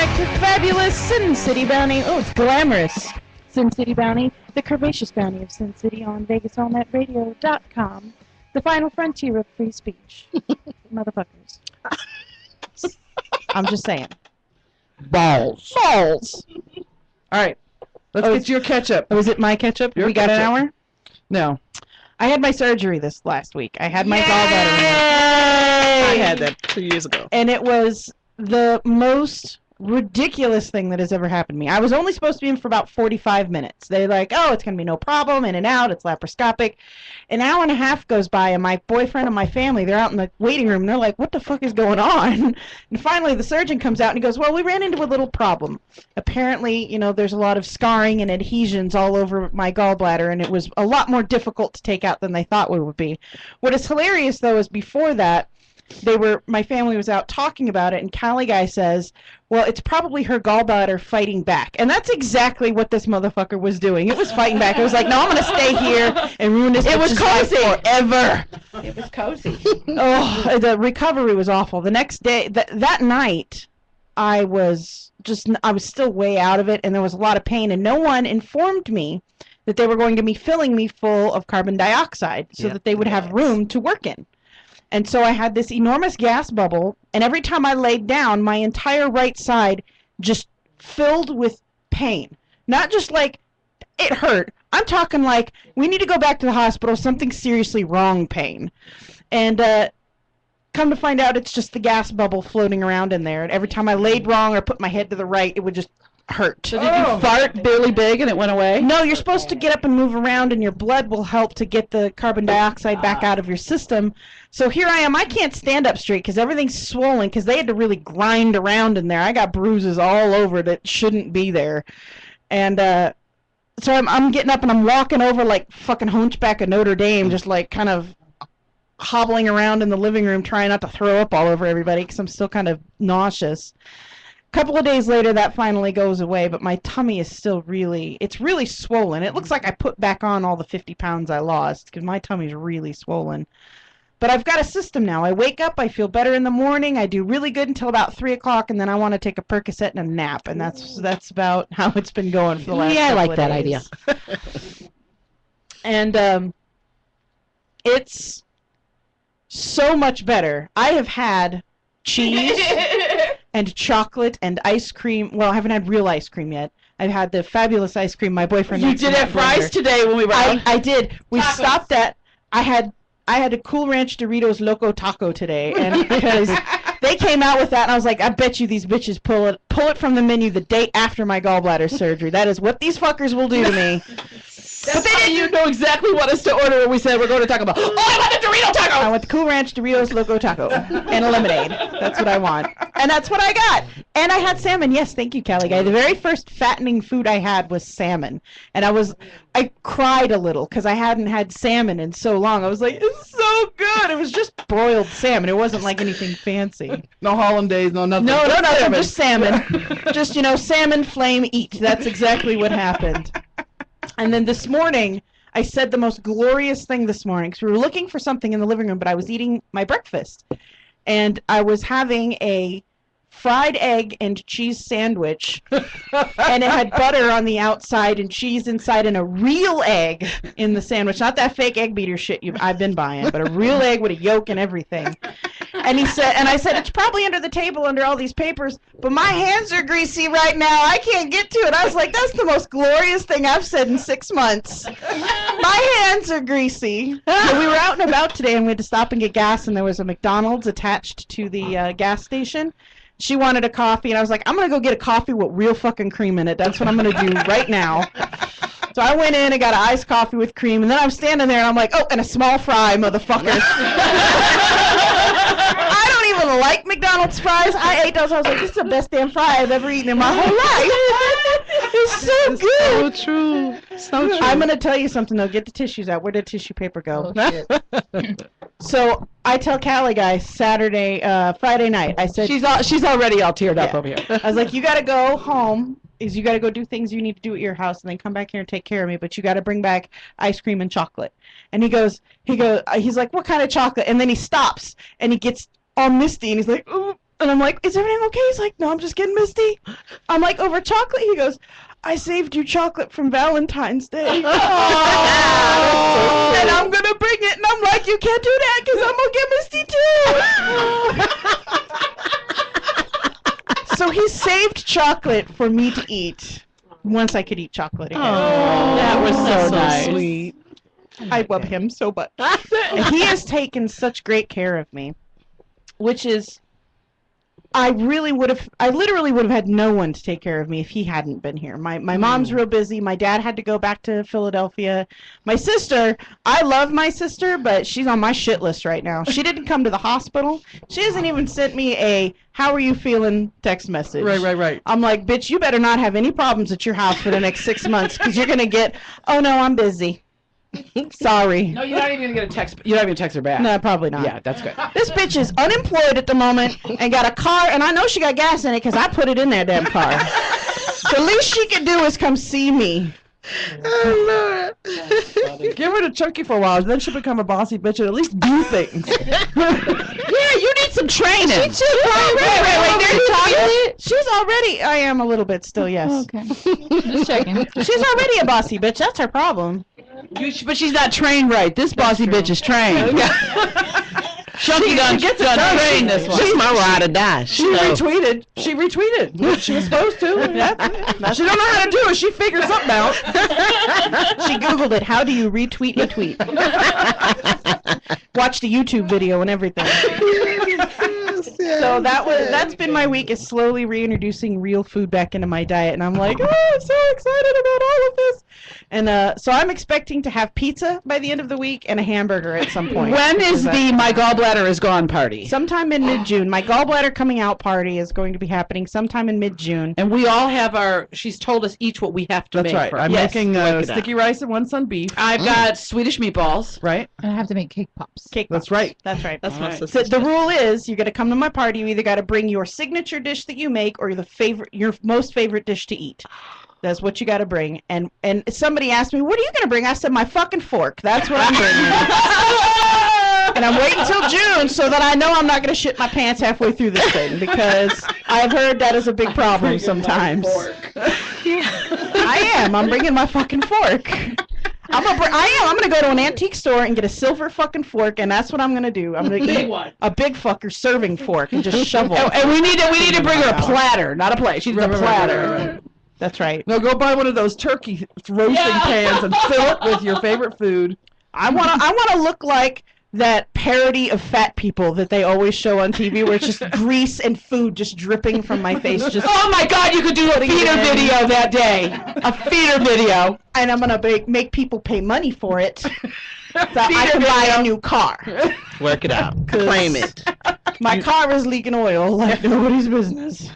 back to fabulous SinCityBounty. Oh, it's glamorous. SinCityBounty, the curvaceous bounty of Sin City on VegasAllNetRadio.com. The final frontier of free speech. Motherfuckers. I'm just saying. Balls. Balls. All right. Let's get your catch-up. Was it my catch-up? Your We got catch-up. an hour? No. I had my surgery this last week. I had my gallbladder. I had that 2 years ago. And it was the most ridiculous thing that has ever happened to me. I was only supposed to be in for about 45 minutes. They're like, oh, it's going to be no problem, in and out, it's laparoscopic. An hour and a half goes by, and my boyfriend and my family, they're out in the waiting room, and they're like, what the fuck is going on? And finally, the surgeon comes out, and he goes, well, we ran into a little problem. Apparently, you know, there's a lot of scarring and adhesions all over my gallbladder, and it was a lot more difficult to take out than they thought it would be. What is hilarious, though, is before that, my family was out talking about it, and Callie guy says, well, it's probably her gallbladder fighting back. And that's exactly what this motherfucker was doing. It was fighting back. It was like, no, I'm going to stay here and ruin this bitch's life forever. It was cozy. Oh, the recovery was awful. The next day, that night, I was still way out of it, and there was a lot of pain, and no one informed me that they were going to be filling me full of carbon dioxide so that they would have room to work in. And so I had this enormous gas bubble, and every time I laid down, my entire right side just filled with pain. Not just like it hurt. I'm talking like, we need to go back to the hospital, something seriously wrong pain. And come to find out, it's just the gas bubble floating around in there. And every time I laid wrong or put my head to the right, it would just hurt. So did you fart really big and it went away? No, you're supposed to get up and move around, and your blood will help to get the carbon dioxide back out of your system. So here I am. I can't stand up straight because everything's swollen because they had to really grind around in there. I got bruises all over that shouldn't be there. And so I'm getting up and I'm walking over like fucking Hunchback of Notre Dame, just like kind of hobbling around in the living room trying not to throw up all over everybody because I'm still kind of nauseous. A couple of days later, that finally goes away, but my tummy is still it's really swollen. It looks like I put back on all the 50 pounds I lost because my tummy's really swollen. But I've got a system now. I wake up, I feel better in the morning, I do really good until about 3 o'clock, and then I want to take a Percocet and a nap, and that's about how it's been going for the last couple I like of that days. idea. And it's so much better. I have had cheese and chocolate and ice cream. Well, I haven't had real ice cream yet. I've had the fabulous ice cream my boyfriend makes. You did have fries today when we were out. I did. We stopped at. I had a Cool Ranch Doritos Loco Taco today, and because they came out with that, and I was like, I bet you these bitches pull it from the menu the day after my gallbladder surgery. That is what these fuckers will do to me. But they didn't. You know exactly what us to order when we said we're going to Taco Bell. Oh, I want a Dorito taco! I want the Cool Ranch Doritos Loco Taco and a lemonade. That's what I want. And that's what I got. And I had salmon. Yes, thank you, Callie Guy. The very first fattening food I had was salmon. And I cried a little because I hadn't had salmon in so long. I was like, it's so good. It was just broiled salmon. It wasn't like anything fancy. No hollandaise, no nothing. No, nothing. Just salmon. Just, salmon, flame, eat. That's exactly what happened. And then this morning, I said the most glorious thing this morning, because we were looking for something in the living room, but I was eating my breakfast. And I was having a fried egg and cheese sandwich, and it had butter on the outside and cheese inside and a real egg in the sandwich. Not that fake egg beater shit I've been buying, but a real egg with a yolk and everything. And I said, it's probably under the table under all these papers, but my hands are greasy right now. I can't get to it. I was like, that's the most glorious thing I've said in 6 months. My hands are greasy. So we were out and about today, and we had to stop and get gas, and there was a McDonald's attached to the gas station. She wanted a coffee, and I was like, I'm going to go get a coffee with real fucking cream in it. That's what I'm going to do right now. So I went in and got an iced coffee with cream, and then I'm standing there, and I'm like, oh, and a small fry, motherfucker. I don't even like McDonald's fries. I ate those. I was like, this is the best damn fry I've ever eaten in my whole life. It's so good. So true. So true. I'm going to tell you something, though. Get the tissues out. Where did tissue paper go? Oh, shit. So I tell Callie guy Friday night. I said she's already all teared up over here. I was like, you got to go home. You got to go do things you need to do at your house, and then come back here and take care of me. But you got to bring back ice cream and chocolate. And he's like, what kind of chocolate? And then he stops and he gets all misty, and he's like, ooh. And I'm like, is everything okay? He's like, no, I'm just getting misty. I'm like, over chocolate? He goes, I saved you chocolate from Valentine's Day. And I'm going to bring it. And I'm like, you can't do that because I'm going to get misty too. So he saved chocolate for me to eat once I could eat chocolate again. That was so nice. Sweet. I love him so much. He has taken such great care of me, which is, I literally would have had no one to take care of me if he hadn't been here. My mom's real busy. My dad had to go back to Philadelphia. My sister, I love my sister, but she's on my shit list right now. She didn't come to the hospital. She hasn't even sent me a "How are you feeling?" text message. Right. I'm like, bitch, you better not have any problems at your house for the next 6 months because you're gonna get, oh no, I'm busy. Sorry. No, you're not even gonna get a text. You're not even gonna text her back. No, probably not. Yeah, that's good. This bitch is unemployed at the moment and got a car, and I know she got gas in it because I put it in that damn car. The least she can do is come see me. Oh, Lord. Give her to Chucky for a while, then she'll become a bossy bitch and at least do things. Yeah, you need some training. Wait, she's already, I am a little bit still, yes. Okay. Just checking. She's already a bossy bitch. That's her problem. But she's not trained right. This bossy bitch is trained. Chunky done trained this one. She's my ride or die. She retweeted what she was supposed to. She don't know how to do it. She figured something out. She Googled it. How do you retweet a tweet? Watched a YouTube video and everything. So that's been my week, is slowly reintroducing real food back into my diet, and I'm like, oh, I'm so excited about all of this. And so I'm expecting to have pizza by the end of the week and a hamburger at some point. When is the My Gallbladder is Gone party? Sometime in mid-June. My gallbladder coming out party is going to be happening sometime in mid-June. And we all have she's told us each what we have to make. That's right. For I'm Yes. making Work it sticky rice and one sun beef. I've got Swedish meatballs. Right? And I have to make cake pops. Cake That's pops. right. That's right. That's my Alright. sister. So the rule is, you got to come to my party. You either got to bring your signature dish that you make or your most favorite dish to eat. That's what you got to bring. And somebody asked me, what are you going to bring? I said, my fucking fork. That's what I'm bringing. And I'm waiting until June so that I know I'm not going to shit my pants halfway through this thing, because I've heard that is a big problem sometimes. I am. I'm bringing my fucking fork. I'm gonna go to an antique store and get a silver fucking fork, and that's what I'm gonna do. I'm gonna eat a big fucker serving fork and just shovel. And we need to bring her a platter, not a plate. She's a platter. That's right. No, go buy one of those turkey roasting pans and fill it with your favorite food. I wanna look like that parody of fat people that they always show on TV, where it's just grease and food just dripping from my face. Just Oh my God! You could do a feeder video that day. A feeder video. and I'm gonna make people pay money for it, so I can buy a new car. Work it out. Claim it. My car is leaking oil like nobody's business.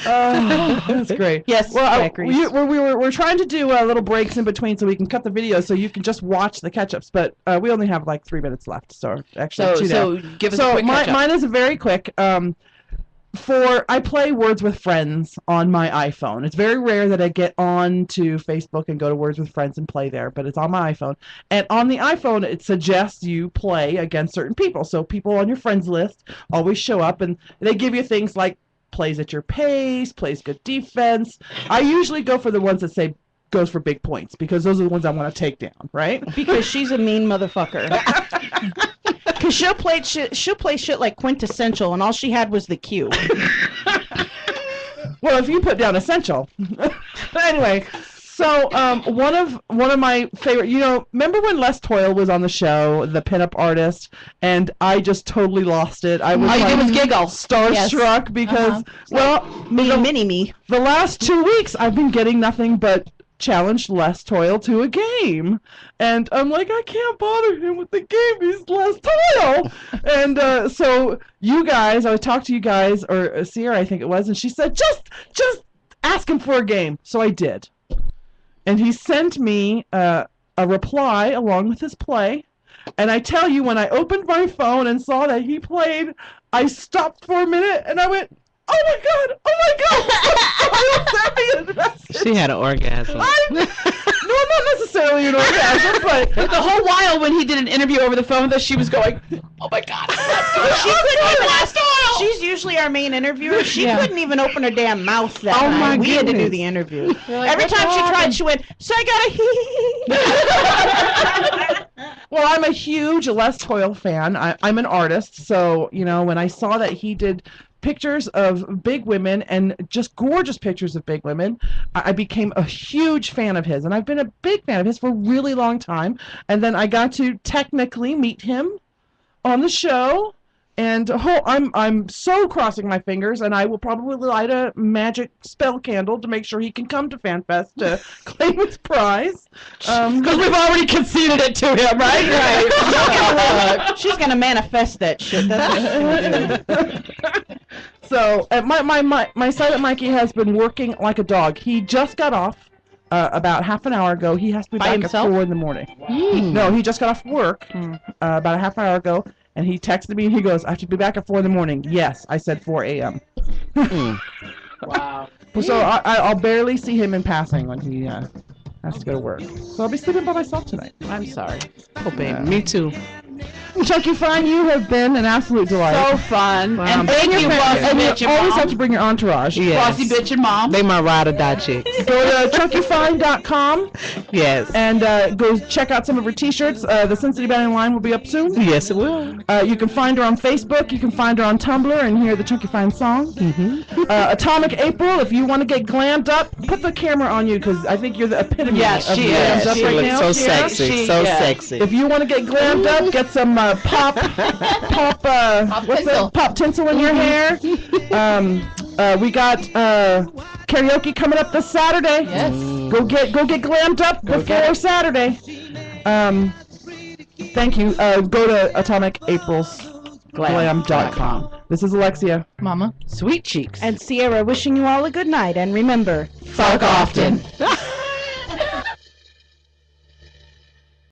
Oh, that's great. Yes, Well, Zachary. we're trying to do little breaks in between so we can cut the video so you can just watch the catch-ups, but we only have like 3 minutes left, so actually two now. So give us a quick catch up. Mine is very quick. I play Words with Friends on my iPhone. It's very rare that I get on to Facebook and go to Words with Friends and play there, but it's on my iPhone. And on the iPhone, it suggests you play against certain people. So people on your friends list always show up, and they give you things like plays at your pace, plays good defense. I usually go for the ones that say goes for big points, because those are the ones I want to take down, right? Because she's a mean motherfucker. Because she'll play shit like Quintessential, and all she had was the Q. Well, if you put down Essential. But anyway, so one of my favorite, remember when Les Toyle was on the show, the pinup artist, and I just totally lost it. I was All you did was giggle. starstruck because, Me. the last 2 weeks I've been getting nothing but challenged Les Toyle to a game, and I'm like, I can't bother him with the game. He's Les Toyle. And so you guys, I would talk to you guys, or Sierra, I think it was, and she said, just ask him for a game. So I did, and he sent me a reply along with his play. And I tell you, when I opened my phone and saw that he played, I stopped for a minute and I went, oh my God! She had an orgasm. No, not necessarily an orgasm, but The whole while when he did an interview over the phone with us, she was going, "Oh my God, she couldn't even ask she's usually our main interviewer. She Yeah. couldn't even open her damn mouth that Oh, night. my We had to do goodness. the interview. You're like, Every "What's time she tried, happened?" she went, so I got a Well, I'm a huge Les Toyle fan. I'm an artist, so when I saw that he did pictures of big women and just gorgeous pictures of big women, I became a huge fan of his, and I've been a big fan of his for a really long time. And then I got to technically meet him on the show, and I'm so crossing my fingers, and I will probably light a magic spell candle to make sure he can come to FanFest to claim his prize. Because we've already conceded it to him, right? Right. She's gonna manifest that shit. That's what she's gonna do. So my Silent Mikey has been working like a dog. He just got off about half an hour ago. He has to be By back himself? at 4 in the morning. No, he just got off work about a half an hour ago, and he texted me and he goes, "I have to be back at 4 in the morning." Yes, I said 4 a.m. Wow. So I'll barely see him in passing when he has to go to work. So I'll be sleeping by myself tonight. I'm sorry. Oh, baby. Me too. Chucky Fine, you have been an absolute delight. So fun. Wow. And thank you, Bossy and Bitch you and always Mom. have to bring your entourage. Yes. Bossy Bitch and Mom. They my ride or die chicks. Go to chuckyfine.com Yes. and go check out some of her t-shirts. The SinCityBounty line will be up soon. Yes, it will. You can find her on Facebook. You can find her on Tumblr and hear the Chunky Fine song. Atomic April, if you want to get glammed up, put the camera on you because I think you're the epitome Yes, of she glammed is. up She right looks now. so Sierra. sexy. So yeah. sexy. If you want to get glammed up, get some pop tinsel. pop tinsel in your hair. We got karaoke coming up this Saturday. Yes. Go get glammed up before Saturday. Thank you. Go to atomicaprilsglam.com. This is Elexia. Mama. Sweet cheeks. And Sierra wishing you all a good night, and remember, fuck often.